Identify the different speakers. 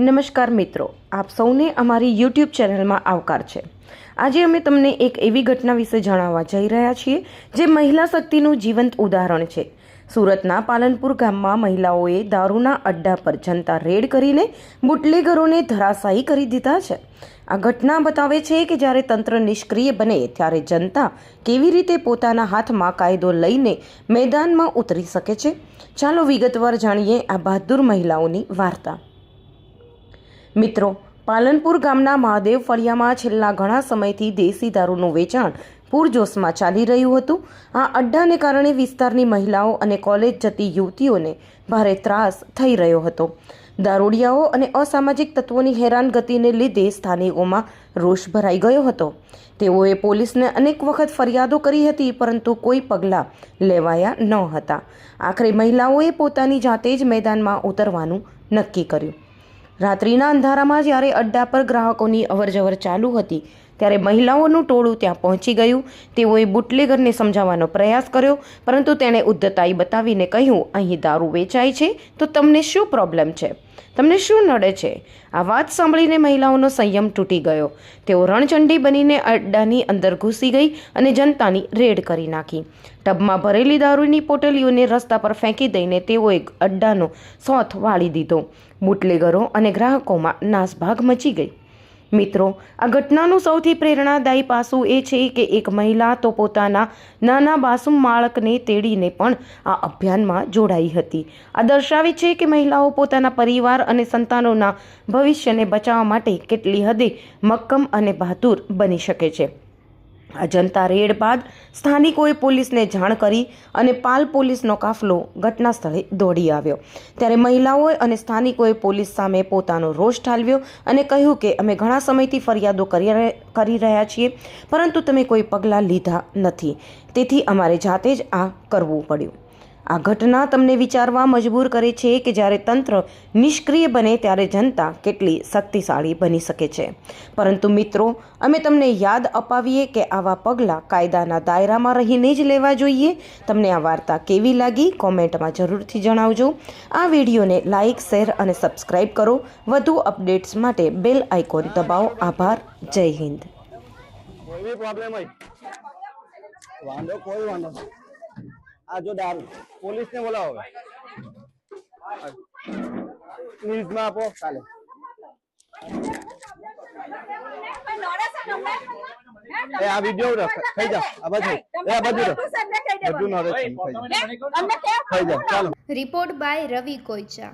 Speaker 1: નમસ્કાર મિત્રો, આપ સૌને અમારી યુટ્યુબ ચેનલમાં આવકાર છે। આજે અમે તમને એક એવી ઘટના વિશે જણાવવા જઈ રહ્યા છીએ જે મહિલા શક્તિનું જીવંત ઉદાહરણ છે। સુરતના પાલનપુર ગામમાં મહિલાઓએ દારૂના અડ્ડા પર જનતા રેડ કરીને બુટલેગરોને ધરાશાયી કરી દીધા છે। આ ઘટના બતાવે છે કે જ્યારે તંત્ર નિષ્ક્રિય બને ત્યારે જનતા કેવી રીતે પોતાના હાથમાં કાયદો લઈને મેદાનમાં ઉતરી શકે છે। ચાલો વિગતવાર જાણીએ આ બહાદુર મહિલાઓની વાર્તા। મિત્રો, પાલનપુર ગામના મહાદેવ ફળિયામાં છેલ્લા ઘણા સમયથી દેશી દારૂનું વેચાણ પૂરજોશમાં ચાલી રહ્યું હતું। આ અડ્ડાને કારણે વિસ્તારની મહિલાઓ અને કોલેજ જતી યુવતીઓને ભારે ત્રાસ થઈ રહ્યો હતો। દારૂડિયાઓ અને અસામાજિક તત્વોની હેરાનગતિને લીધે સ્થાનિકોમાં રોષ ભરાઈ ગયો હતો। તેઓએ પોલીસને અનેક વખત ફરિયાદો કરી હતી, પરંતુ કોઈ પગલાં લેવાયા ન હતા। આખરે મહિલાઓએ પોતાની જાતે જ મેદાનમાં ઉતરવાનું નક્કી કર્યું। રાત્રિના અંધારામાં જ્યારે અડ્ડા પર ગ્રાહકોની અવરજવર ચાલુ હતી ત્યારે મહિલાઓનું ટોળું ત્યાં પહોંચી ગયું। તેઓએ બુટલેગરને સમજાવવાનો પ્રયાસ કર્યો, પરંતુ તેણે ઉદ્ધતાઈ બતાવીને કહ્યું, અહીં દારૂ વેચાય છે તો તમને શું પ્રોબ્લેમ છે? તમને શું નડે છે? આ વાત સાંભળીને મહિલાઓનો સંયમ તૂટી ગયો। તેઓ રણચંડી બનીને અડ્ડાની અંદર ઘૂસી ગઈ અને જનતાની રેડ કરી નાખી। ટબમાં ભરેલી દારૂની પોટલીઓને રસ્તા પર ફેંકી દઈને તેઓએ અડ્ડાનો સોથ વાળી દીધો। બુટલેગરો અને ગ્રાહકોમાં નાસભાગ મચી ગઈ। મિત્રો, આ ઘટનાનું સૌથી પ્રેરણાદાયી પાસું એ છે કે એક મહિલા તો પોતાના નાના માસૂમ બાળકને તેડીને પણ આ અભિયાનમાં જોડાઈ હતી। આ દર્શાવે છે કે મહિલાઓ પોતાના પરિવાર અને સંતાનોના ભવિષ્યને બચાવવા માટે કેટલી હદે મક્કમ અને બહાદુર બની શકે છે। આ જનતા રેડ બાદ સ્થાનિકોએ પોલીસને જાણ કરી અને પાલ પોલીસનો કાફલો ઘટના સ્થળે દોડી આવ્યો। ત્યારે મહિલાઓએ અને સ્થાનિકોએ પોલીસ સામે પોતાનો રોષ ઠાલવ્યો અને કહ્યું કે અમે ઘણા સમયથી ફરિયાદો કરી રહ્યા છીએ, પરંતુ તમે કોઈ પગલાં લીધા નથી, તેથી અમારે જાતે જ આ કરવું પડ્યું। આ ઘટના તમને વિચારવા મજબૂર કરે છે કે જ્યારે તંત્ર નિષ્ક્રિય બને ત્યારે જનતા કેટલી શક્તિશાળી બની શકે છે। પરંતુ મિત્રો, અમે તમને યાદ અપાવીએ કે આવા પગલાં કાયદાના દાયરામાં રહીને જ લેવા જોઈએ। તમને આ વાર્તા કેવી લાગી કોમેન્ટમાં જરૂરથી જણાવજો। આ વિડીયોને લાઇક, શેર અને સબસ્ક્રાઈબ કરો। વધુ અપડેટ્સ માટે બેલ આઇકોન દબાવો। આભાર। જય હિન્દ।
Speaker 2: આ જો દારૂ પોલીસને બોલાવો, ન્યૂઝમાં આપો કાલે। આ વિડિયો થઈ જા, આ બાજુ બધું નોલેજ થઈ જા, ચાલો।
Speaker 3: Report by Ravi કોઈચા।